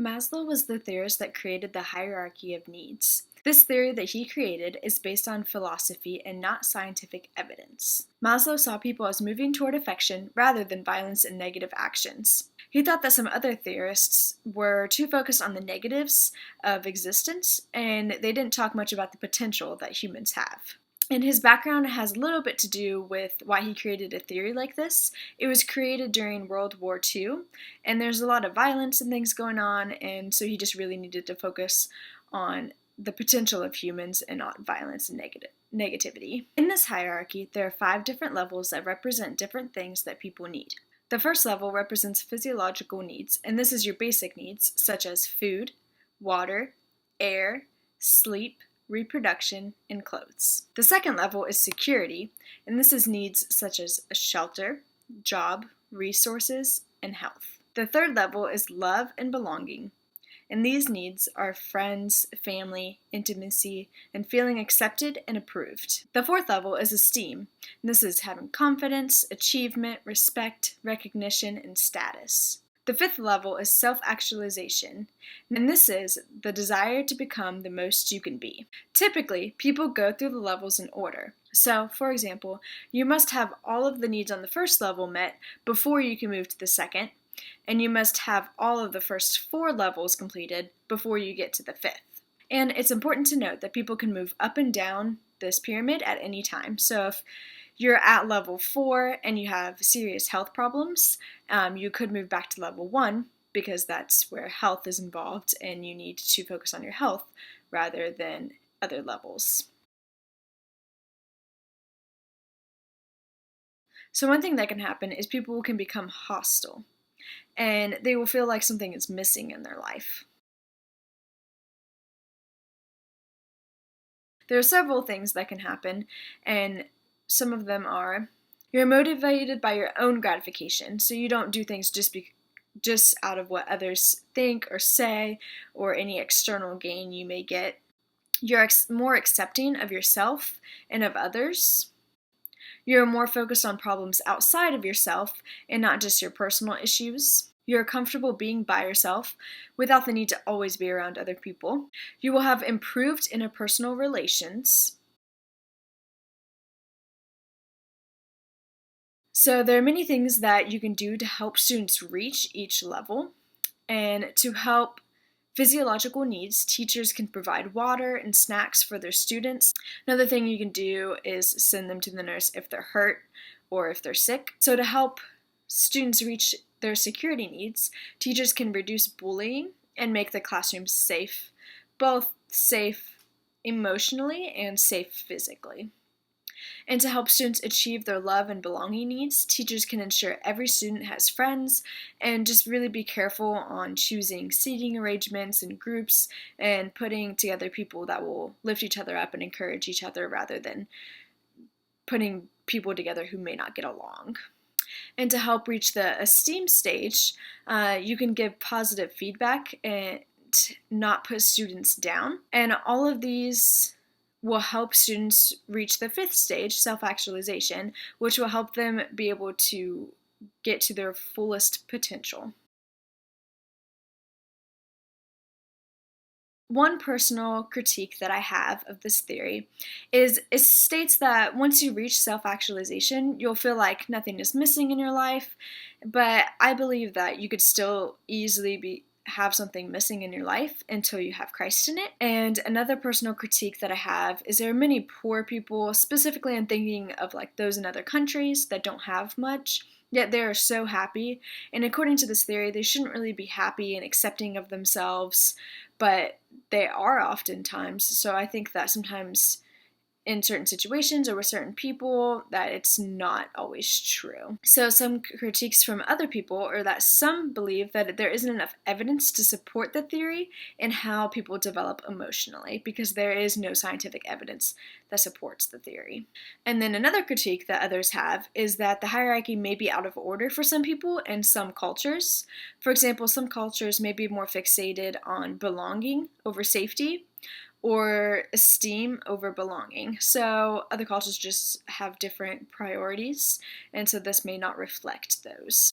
Maslow was the theorist that created the hierarchy of needs. This theory that he created is based on philosophy and not scientific evidence. Maslow saw people as moving toward affection rather than violence and negative actions. He thought that some other theorists were too focused on the negatives of existence, and they didn't talk much about the potential that humans have. And his background has a little bit to do with why he created a theory like this. It was created during World War II, and there's a lot of violence and things going on, and so he just really needed to focus on the potential of humans and not violence and negativity. In this hierarchy, there are 5 different levels that represent different things that people need. The first level represents physiological needs, and this is your basic needs, such as food, water, air, sleep, reproduction, and clothes. The second level is security, and this is needs such as a shelter, job, resources, and health. The third level is love and belonging, and these needs are friends, family, intimacy, and feeling accepted and approved. The fourth level is esteem, and this is having confidence, achievement, respect, recognition, and status. The fifth level is self-actualization, and this is the desire to become the most you can be. Typically, people go through the levels in order. So, for example, you must have all of the needs on the first level met before you can move to the second, and you must have all of the first 4 levels completed before you get to the 5th. And it's important to note that people can move up and down this pyramid at any time. So if you're at level 4 and you have serious health problems, you could move back to level 1 because that's where health is involved and you need to focus on your health rather than other levels. So one thing that can happen is people can become hostile and they will feel like something is missing in their life. There are several things that can happen, and some of them are you're motivated by your own gratification, so you don't do things just out of what others think or say or any external gain you may get. You're more accepting of yourself and of others. You're more focused on problems outside of yourself and not just your personal issues. You're comfortable being by yourself without the need to always be around other people. You will have improved interpersonal relations. So there are many things that you can do to help students reach each level. And to help physiological needs, teachers can provide water and snacks for their students. Another thing you can do is send them to the nurse if they're hurt or if they're sick. So to help students reach their security needs, teachers can reduce bullying and make the classroom safe, both safe emotionally and safe physically. And to help students achieve their love and belonging needs, teachers can ensure every student has friends and just really be careful on choosing seating arrangements and groups and putting together people that will lift each other up and encourage each other rather than putting people together who may not get along. And to help reach the esteem stage, you can give positive feedback and not put students down. And all of these will help students reach the 5th stage, self-actualization, which will help them be able to get to their fullest potential. One personal critique that I have of this theory is it states that once you reach self-actualization, you'll feel like nothing is missing in your life, but I believe that you could still easily have something missing in your life until you have Christ in it. And another personal critique that I have is there are many poor people, specifically I'm thinking of like those in other countries that don't have much, yet they are so happy. And according to this theory, they shouldn't really be happy and accepting of themselves, but they are oftentimes. So I think that sometimes in certain situations or with certain people that it's not always true. So some critiques from other people are that some believe that there isn't enough evidence to support the theory and how people develop emotionally because there is no scientific evidence that supports the theory. And then another critique that others have is that the hierarchy may be out of order for some people and some cultures. For example, some cultures may be more fixated on belonging over safety or esteem over belonging. So other cultures just have different priorities, and so this may not reflect those.